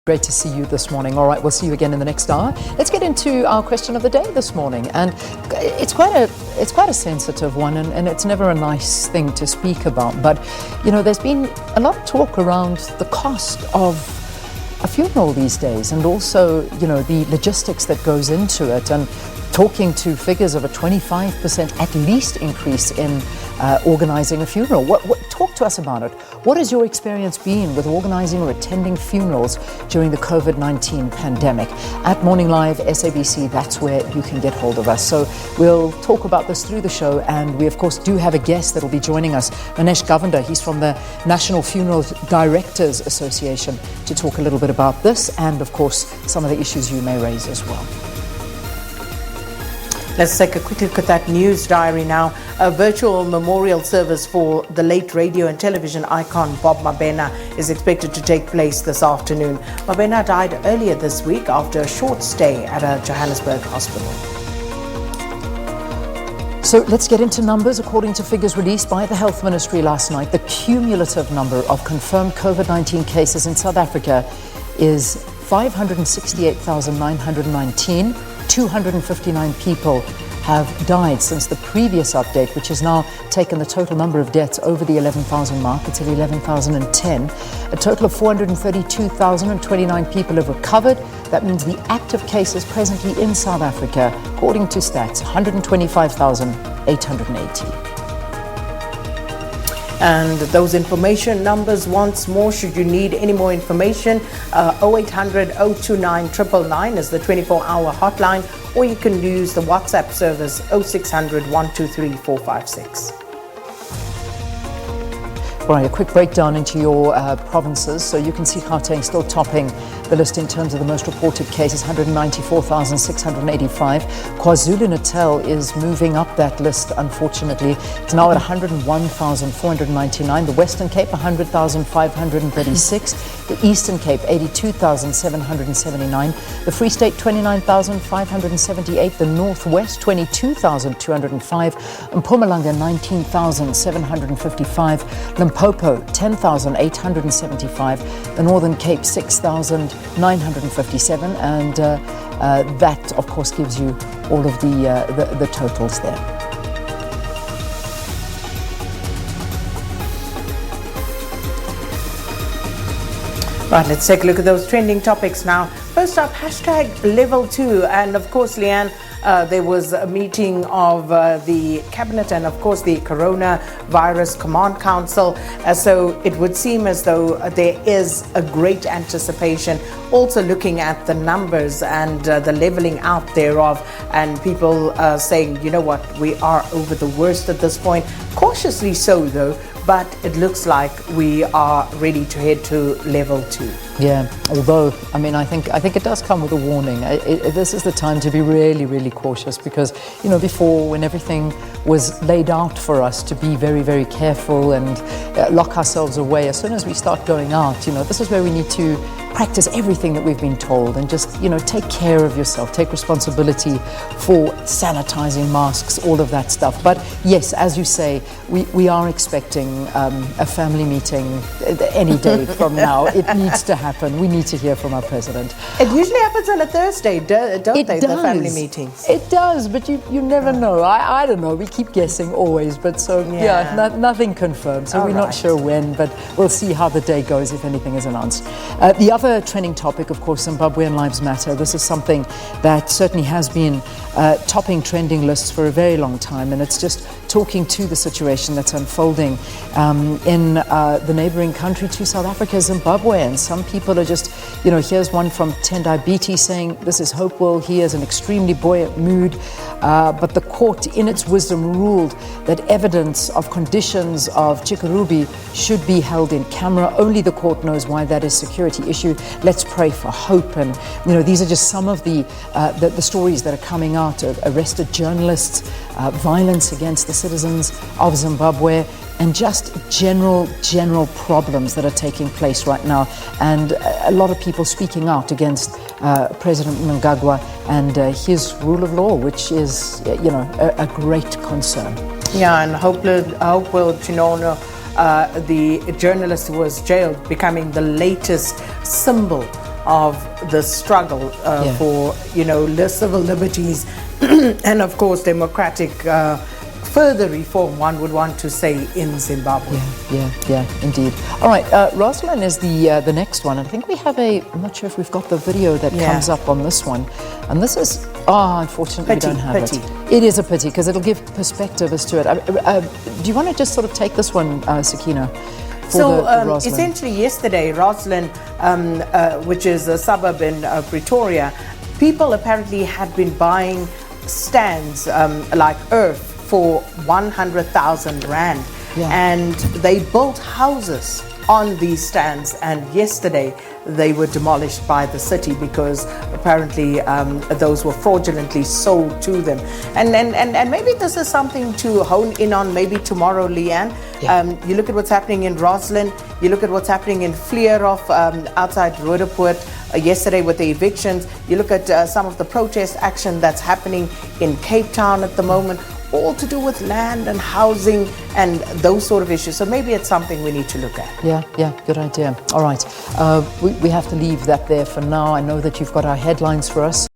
Great to see you this morning. All right, we'll see you again in the next hour. Let's get into our question of the day this morning, and it's quite a sensitive one, and it's never a nice thing to speak about. But there's been a lot of talk around the cost of a funeral these days, and also the logistics that goes into it, and talking to figures of a 25% at least increase in organizing a funeral. Talk to us about it. What has your experience been with organizing or attending funerals during the COVID-19 pandemic? At Morning Live, SABC, that's where you can get hold of us. So we'll talk about this through the show, and we of course do have a guest that will be joining us, Manesh Govender. He's from the National Funeral Directors Association, to talk a little bit about this and of course some of the issues you may raise as well. Let's take a quick look at that news diary now. A virtual memorial service for the late radio and television icon Bob Mabena is expected to take place this afternoon. Mabena died earlier this week after a short stay at a Johannesburg hospital. So let's get into numbers. According to figures released by the Health Ministry last night, the cumulative number of confirmed COVID-19 cases in South Africa is 568,919. 259 people have died since the previous update, which has now taken the total number of deaths over the 11,000 mark. It's at 11,010. A total of 432,029 people have recovered. That means the active cases presently in South Africa, according to stats, 125,880. And those information numbers once more, should you need any more information, 0800 029 999 is the 24-hour hotline, or you can use the WhatsApp service 0600 123 456. Right, a quick breakdown into your provinces. So you can see Gauteng still topping the list in terms of the most reported cases, 194,685. KwaZulu-Natal is moving up that list, unfortunately. It's now at 101,499. The Western Cape, 100,536. The Eastern Cape, 82,779. The Free State, 29,578. The Northwest, 22,205. And Mpumalanga, 19,755. Limpopo, 10,875. The Northern Cape, 6,957, and that, of course, gives you all of the totals there. Right, let's take a look at those trending topics now. First up, hashtag level 2, and of course, Leanne, there was a meeting of the cabinet and of course the coronavirus command council. So it would seem as though there is a great anticipation, also looking at the numbers and the leveling out thereof, and people saying, you know what, we are over the worst at this point. Cautiously so though, but it looks like we are ready to head to level 2. Yeah, although, I mean, I think it does come with a warning. This is the time to be really, really cautious, because, before, when everything was laid out for us to be very, very careful and lock ourselves away, as soon as we start going out, this is where we need to practice everything that we've been told, and just, take care of yourself, take responsibility for sanitizing, masks, all of that stuff. But yes, as you say, we are expecting a family meeting any day from now. It needs to happen. We need to hear from our president. It usually happens on a Thursday, don't they, the family meetings? It does, but you never know. I don't know. We keep guessing always, but so, nothing confirmed. So we're not sure when, but we'll see how the day goes if anything is announced. The other trending topic, of course, Zimbabwean Lives Matter. This is something that certainly has been topping trending lists for a very long time, and it's just talking to the situation that's unfolding in the neighboring country to South Africa, Zimbabwe. And some people are just, here's one from Tendai Biti saying, this is hopeful. He is an extremely buoyant mood, but the court, in its wisdom, ruled that evidence of conditions of Chikurubi should be held in camera. Only the court knows why that is a security issue. Let's pray for hope. And, these are just some of the stories that are coming out of arrested journalists, violence against the citizens of Zimbabwe, and just general problems that are taking place right now. And a lot of people speaking out against President Mnangagwa and his rule of law, which is, a great concern. Yeah, and Hopewell Chinono, the journalist who was jailed, becoming the latest symbol of the struggle for, civil liberties and, of course, democratic further reform, one would want to say, in Zimbabwe. Yeah, indeed. All right, Rosalind is the next one. I think we have I'm not sure if we've got the video that comes up on this one. And this is, unfortunately we don't have it. It is a pity because it'll give perspective as to it. Do you want to just sort of take this one, Sakina? So essentially yesterday, Roslyn, which is a suburb in Pretoria, people apparently had been buying stands like earth for 100,000 rand, and they built houses on these stands, and yesterday they were demolished by the city because apparently those were fraudulently sold to them. And maybe this is something to hone in on maybe tomorrow, Leanne. You look at what's happening in Roslyn, you look at what's happening in Vleerhof outside Roodepoort yesterday with the evictions, you look at some of the protest action that's happening in Cape Town at the moment, all to do with land and housing and those sort of issues. So maybe it's something we need to look at. Yeah, good idea. All right, we have to leave that there for now. I know that you've got our headlines for us.